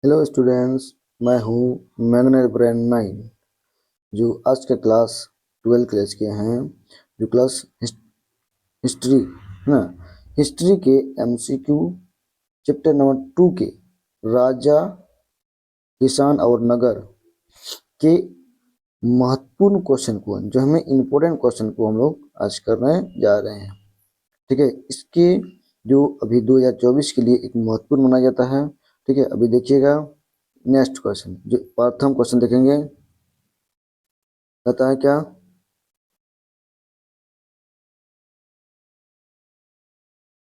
Hello students, मैं हूँ magnet brain 9 जो आज के क्लास 12 क्लास के हैं। जो क्लास हिस्ट्री ना, हिस्ट्री के एमसीक्यू चैप्टर नंबर 2 के राजा, किसान और नगर के महत्वपूर्ण क्वेश्चन को, जो हमें इम्पोर्टेंट क्वेश्चन को हम लोग आज करने जा रहे हैं। ठीक है, इसके जो अभी 2024 के लिए एक महत्वपूर्ण माना जाता है। ठीक है, अभी देखिएगा नेक्स्ट क्वेश्चन, जो प्रथम क्वेश्चन देखेंगे, कहता है क्या,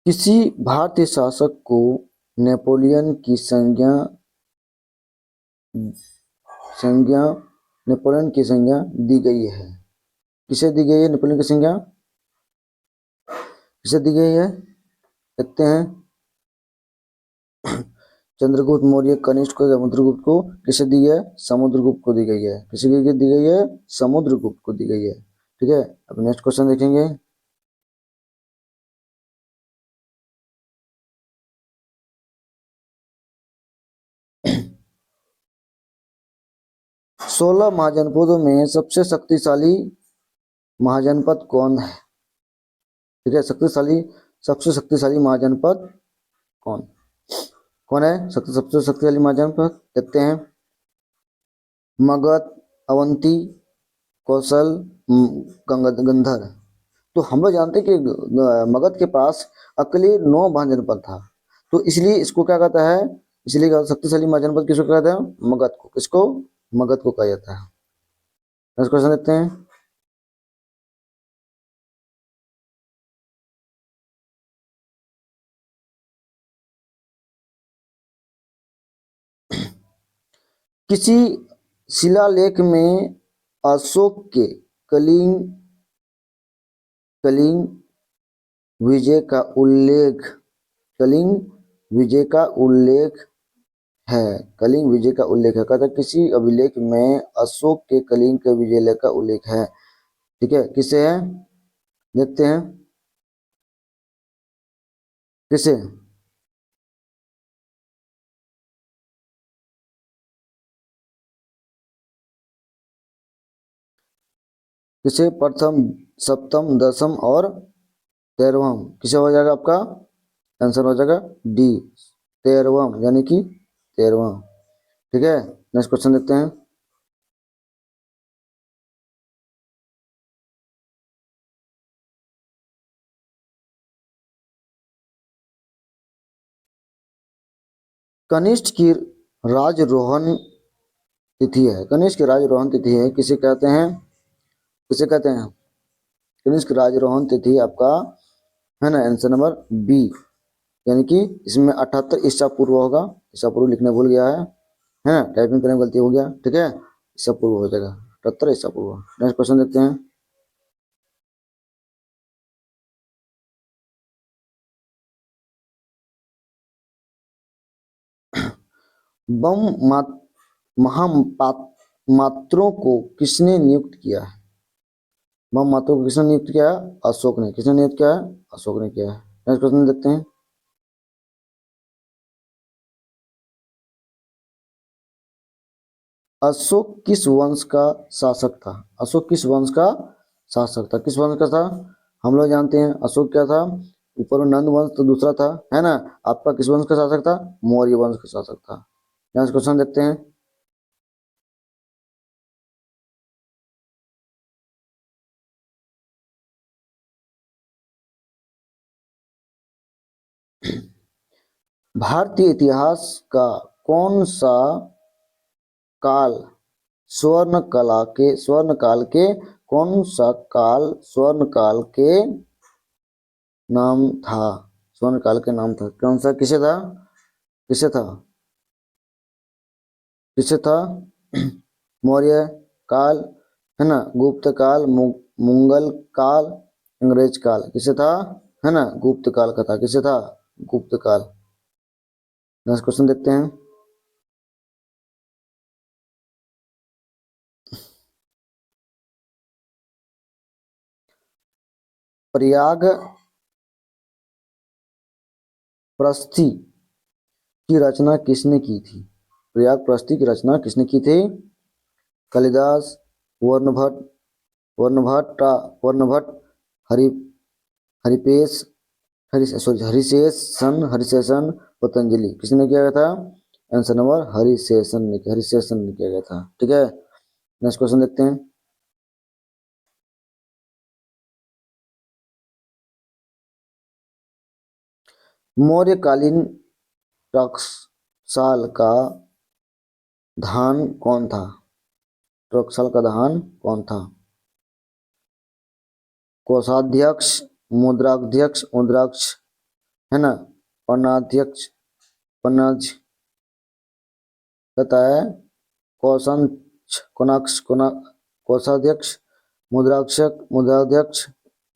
किसी भारतीय शासक को नेपोलियन की संज्ञा नेपोलियन की संज्ञा दी गई है। किसे दी गई है नेपोलियन की संज्ञा? किसे दी गई है? देखते हैं। चंद्रगुप्त मौर्य, कनिष्क को, समुद्रगुप्त को किसे दी है? समुद्रगुप्त को दी गई है। किसे दी गई है? समुद्रगुप्त को दी गई है। ठीक है, अब नेक्स्ट क्वेश्चन देखेंगे। सोलह महाजनपदों में सबसे शक्तिशाली महाजनपद कौन है? ठीक है, सबसे शक्तिशाली महाजनपद कौन कौन है? सबसे शक्तिशाली महाजनपद देखते हैं। मगध, अवंती, कौशल, गंधर। तो हम लोग जानते हैं कि मगध के पास अकेले 9 महाजनपद था, तो इसलिए इसको क्या कहता है? इसलिए शक्तिशाली महाजनपद किसको कहते हैं? मगध को। किसको? मगध को कहा जाता है। नेक्स्ट क्वेश्चन देखते हैं। किसी शिलालेख में अशोक के कलिंग कलिंग विजय का उल्लेख कलिंग विजय का उल्लेख है। कलिंग विजय का उल्लेख है, कहता किसी अभिलेख में अशोक के कलिंग के विजय का उल्लेख है। ठीक है, किसे है? देखते हैं। किसे? किसे? प्रथम, सप्तम, दसम और 13वां। किसे हो जाएगा? आपका आंसर हो जाएगा डी, 13वां, यानी कि 13वां। ठीक है, नेक्स्ट क्वेश्चन देखते हैं। कनिष्क की राजरोहण तिथि है। कनिष्क राजरोहण तिथि है, किसे कहते हैं? किसे कहते हैं? कनिष्क राजरोहण तिथि आपका है ना, आंसर नंबर बी, यानी कि इसमें 78 ईसा पूर्व होगा। ईसा पूर्व लिखने भूल गया है ना, टाइपिंग करने में गलती हो गया। ठीक है, ईसा पूर्व हो जाएगा, 78 ईसा पूर्व। नेक्स्ट क्वेश्चन देखते हैं। बम महामात्रों को किसने नियुक्त किया है? बम मात्रों को किसने नियुक्त किया है? अशोक ने। किसने नियुक्त किया है? अशोक ने किया है। नेक्स्ट क्वेश्चन देखते हैं। अशोक किस वंश का शासक था? अशोक किस वंश का शासक था? किस वंश का था? हम लोग जानते हैं अशोक क्या था, ऊपर में नंद वंश तो दूसरा था, है ना। आपका किस वंश का शासक था? मौर्य वंश का शासक था। नेक्स्ट क्वेश्चन देखते हैं। भारतीय इतिहास का कौन सा काल स्वर्ण काल के कौन सा काल स्वर्ण काल के नाम था? स्वर्ण काल के नाम था कौन सा? किसे था? किसे था? किसे था? मौर्य काल, है ना, गुप्त काल, मुगल काल, अंग्रेज काल। किसे था? है ना, गुप्त काल का था। किसे था? गुप्त काल। नेक्स्ट क्वेश्चन देखते हैं। प्रयाग प्रस्थि की रचना किसने की थी? प्रयाग प्रस्ती की रचना किसने की थी? कालिदास, वर्णभट्ट, वर्णभट्ट, हरि हरिपेश हरिशेषन, पतंजलि। किसने किया गया था? आंसर नंबर हरिशेषन ने किया गया था। ठीक है, नेक्स्ट क्वेश्चन देखते हैं। मौर्यकालीन टकसाल का धान कौन था? टकसाल का धान कौन था? कोषाध्यक्ष, मुद्राध्यक्ष है ना, पन्नाध्यक्ष, पन्नाज कहता है, कोषाध्यक्ष, कोषाध्यक्ष, मुद्राध्यक्ष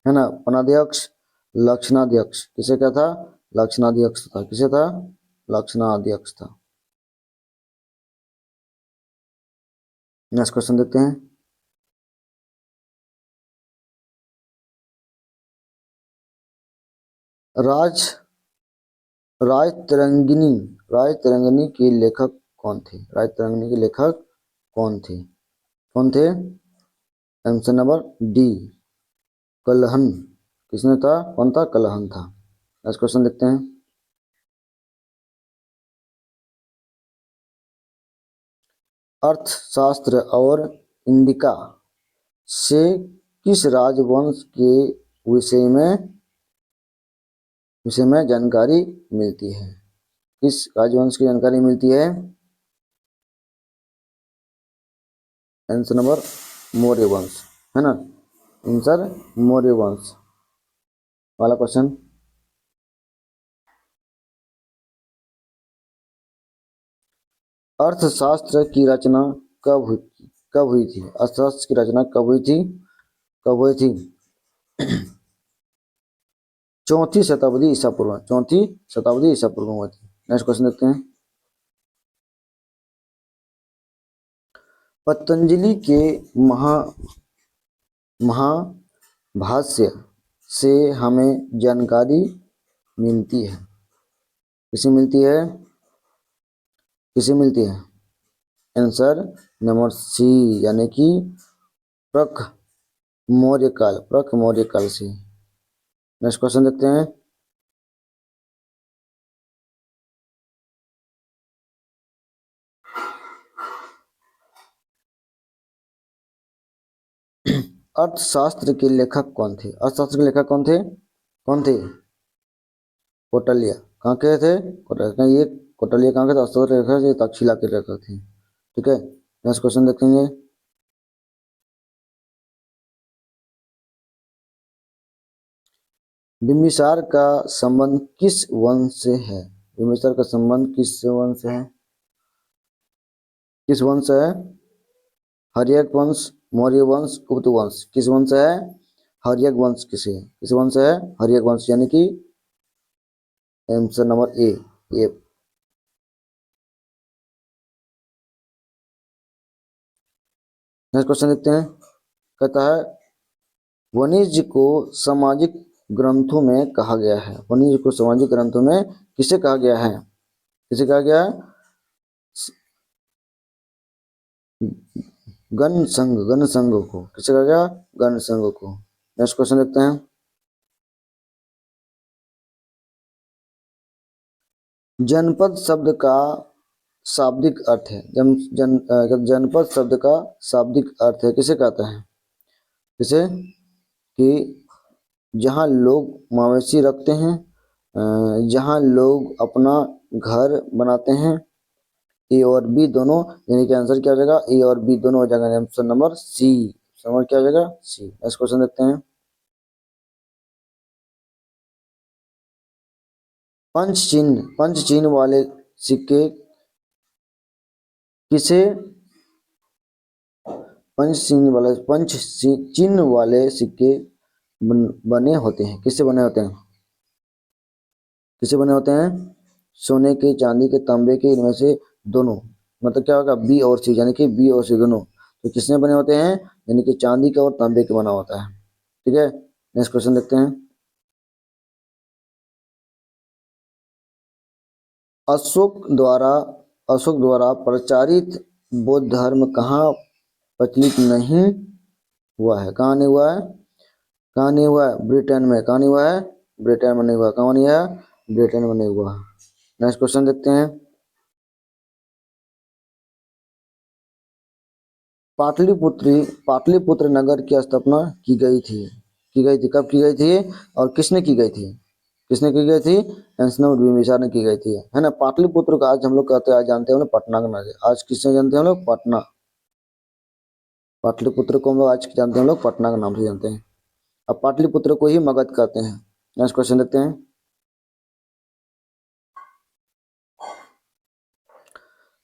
है ना, पन्नाध्यक्ष, लक्षणाध्यक्ष। किसे क्या था? लक्षणाध्यक्ष था। किसे था? लक्षणाध्यक्ष था। नेक्स्ट क्वेश्चन देखते हैं। राज राजतरंगिणी के लेखक कौन थे? राजतरंगिणी के लेखक कौन थे? कौन थे? Answer number D, Kalhana. किसने था? कौन था? कलहन था। नेक्स्ट क्वेश्चन देखते हैं। अर्थशास्त्र और इंडिका से किस राजवंश के विषय में जानकारी मिलती है? किस राजवंश की जानकारी मिलती है? आंसर नंबर मौर्य वंश है ना, आंसर मौर्य वंश वाला क्वेश्चन। अर्थशास्त्र की रचना कब हुई थी? अर्थशास्त्र की रचना कब हुई थी? कब हुई थी? 4वीं शताब्दी ईसा पूर्व, 4वीं शताब्दी ईसा पूर्व हुई थी। नेक्स्ट क्वेश्चन देखते हैं। पतंजलि के महा महाभाष्य से हमें जानकारी मिलती है। किसे मिलती है? किसे मिलती है? आंसर नंबर सी, यानी कि प्रक मौर्य काल से। नेक्स्ट क्वेश्चन देखते हैं। अर्थशास्त्र के लेखक कौन थे? अर्थशास्त्र के लेखक कौन थे? कौन थे? कौटिल्य। कहाँ के थे? कौटिल्य। ये कौटिल्य कहाँ के थे? अर्थशास्त्र के लेखक थे, तक्षशिला के लेखक थे। ठीक है, नेक्स्ट क्वेश्चन देखेंगे। बिंबिसार का संबंध किस वंश से है? बिंबिसार का संबंध किस वंश से है? किस वंश से है? हर्यक वंश, मौर्य वंश, गुप्त वंश। किस वंश से है? हर्यक वंश। किस वंश से है? हर्यक वंश, यानी कि answer number A. Next question देखते हैं। कहता है, वाणिज्य को सामाजिक ग्रंथों में कहा गया है। वाणिज्य को सामाजिक ग्रंथों में किसे कहा गया है? किसे कहा गया है? गण संघ को। किसे कहा गया? गण संघ को। नेक्स्ट क्वेश्चन देखते हैं। जनपद शब्द का शाब्दिक अर्थ है। जनपद शब्द का शाब्दिक अर्थ है, किसे कहते हैं? किसे? कि जहाँ लोग मवेशी रखते हैं, जहाँ लोग अपना घर बनाते हैं। ए और बी दोनों, यानी कि आंसर क्या हो जाएगा? ए और बी दोनों हो जाएगा। आंसर नंबर सी, नंबर क्या हो जाएगा? सी। नेक्स्ट क्वेश्चन देखते हैं। पंच चिन्ह वाले सिक्के किसे पंच चिन्ह वाले सिक्के बने होते हैं? किससे बने होते हैं? किससे बने होते हैं? सोने के, चांदी के, तांबे के, इनमें से दोनों। मतलब क्या होगा? बी और सी, यानी कि बी और सी दोनों। तो किसने बने होते हैं? यानी कि चांदी का और तांबे के बना होता है। ठीक है, नेक्स्ट क्वेश्चन देखते हैं। अशोक द्वारा अशोक द्वारा प्रचारित बौद्ध धर्म कहाँ प्रचलित नहीं हुआ है? कहाँ नहीं हुआ है? कहाँ नहीं हुआ है? ब्रिटेन में। कहाँ नहीं हुआ है? ब्रिटेन में नहीं हुआ। कहाँ नहीं है? ब्रिटेन में नहीं हुआ। नेक्स्ट क्वेश्चन देखते हैं। पाटलिपुत्र नगर की स्थापना की गई थी। कब की गई थी और किसने की गई थी? किसने की गई थी? एंसनो बिम्बिसार ने की गई थी, है ना। पाटलिपुत्र का आज हम लोग कहते हैं, आज जानते हैं हम लोग पटना का नगर। आज किसने जानते हैं हम लोग? पटना। पाटलिपुत्र को हम लोग आज जानते हैं हम लोग पटना के नाम से जानते हैं। अब पाटलिपुत्र को ही मगध कहते हैं। नेक्स्ट क्वेश्चन देखते हैं।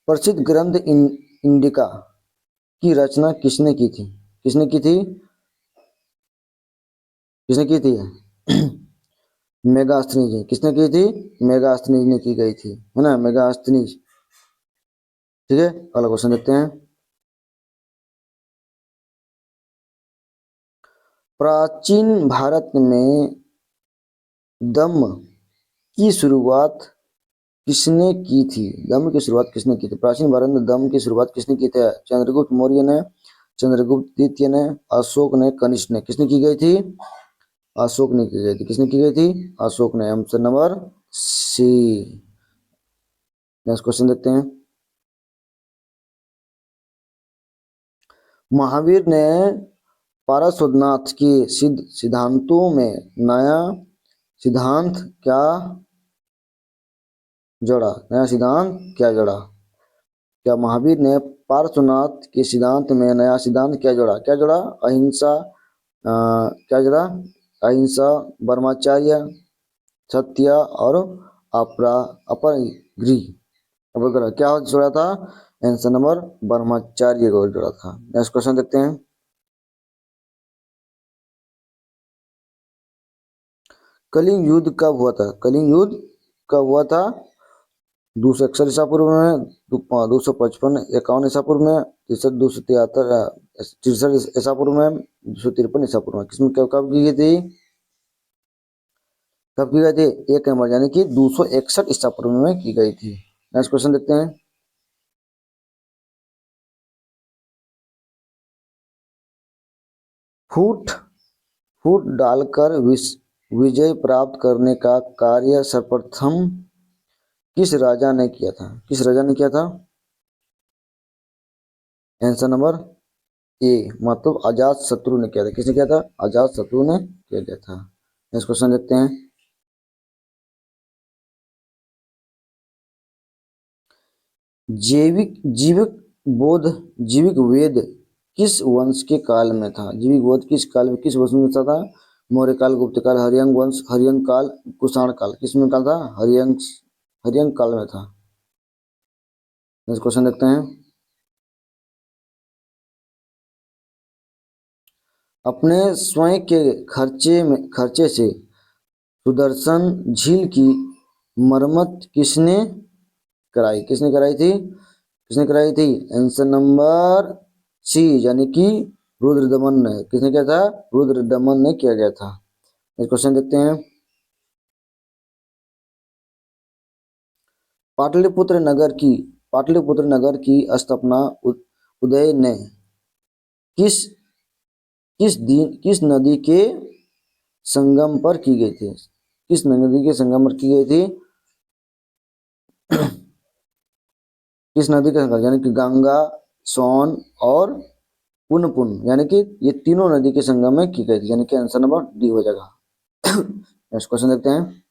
प्रसिद्ध ग्रंथ इंडिका की रचना किसने की थी? किसने की थी? किसने की थी? मेगास्थनीज ने। किसने की थी? मेगास्थनीज ने की गई थी, है ना, मेगास्थनीज। ठीक है, अगला क्वेश्चन देखते हैं। प्राचीन भारत में दम की शुरुआत किसने की थी? दम की शुरुआत किसने की थी? प्राचीन भारत में दम की शुरुआत किसने की थी? चंद्रगुप्त मौर्य ने, चंद्रगुप्त द्वितीय ने, अशोक ने, कनिष्क ने। किसने की गई थी? अशोक ने की गई थी। किसने की गई थी? अशोक ने। Answer number C. Next question देखते हैं। महावीर ने पारसोनाथ के सिद्धांतों में नया सिद्धांत क्या जोड़ा? नया सिद्धांत क्या जोड़ा? क्या महावीर ने पार्श्वनाथ के सिद्धांत में नया सिद्धांत क्या जोड़ा? क्या जोड़ा? अहिंसा। क्या जोड़ा? अहिंसा, ब्रह्मचर्य, सत्य और अपरिग्रह क्या जोड़ा था? आंसर नंबर ब्रह्मचर्य को जोड़ा था। नेक्स्ट क्वेश्चन देखते हैं। कलिंग युद्ध कब हुआ था? कलिंग युद्ध कब हुआ था? 261 ईसा पूर्व में, 255 51 ईसा पूर्व में, 63 ईसा पूर्व में, 253 ईसा पूर्व में। किसमें कब की गई थी? कब की गई थी? एक नंबर यानी कि 261 ईसा पूर्व में की गई थी। नेक्स्ट क्वेश्चन देखते हैं। फूट फूट डालकर विजय प्राप्त करने का कार्य सर्वप्रथम किस राजा ने किया था? किस राजा ने किया था? आंसर नंबर ए, मतलब अजात शत्रु ने किया था। किसने किया था? अजात शत्रु ने किया गया था। नेक्स्ट क्वेश्चन देखते हैं। जीविक वेद किस वंश के काल में था? जीविक वेद किस काल में, किस वंश में था? मौर्य काल, गुप्त काल, हरियंग वंश, हरियंग काल, कुषाण काल। किसमें काल था? हरियंग काल में था। नेक्स्ट क्वेश्चन देखते हैं। अपने स्वयं के खर्चे से सुदर्शन झील की मरम्मत किसने कराई? किसने कराई थी? किसने कराई थी? आंसर नंबर सी, यानी कि रुद्रदमन ने। किसने किया था? रुद्रदमन ने किया गया था। नेक्स्ट क्वेश्चन देखते हैं। पाटलिपुत्र नगर की स्थापना उदय ने किस किस नदी के संगम पर की गई थी? किस नदी के संगम पर की गई थी? किस नदी के संगम, यानी कि गंगा, सोन और पुनपुन, यानी कि ये तीनों नदी के संगम में की गई थी, यानी कि आंसर नंबर डी हो जाएगा। नेक्स्ट क्वेश्चन देखते हैं।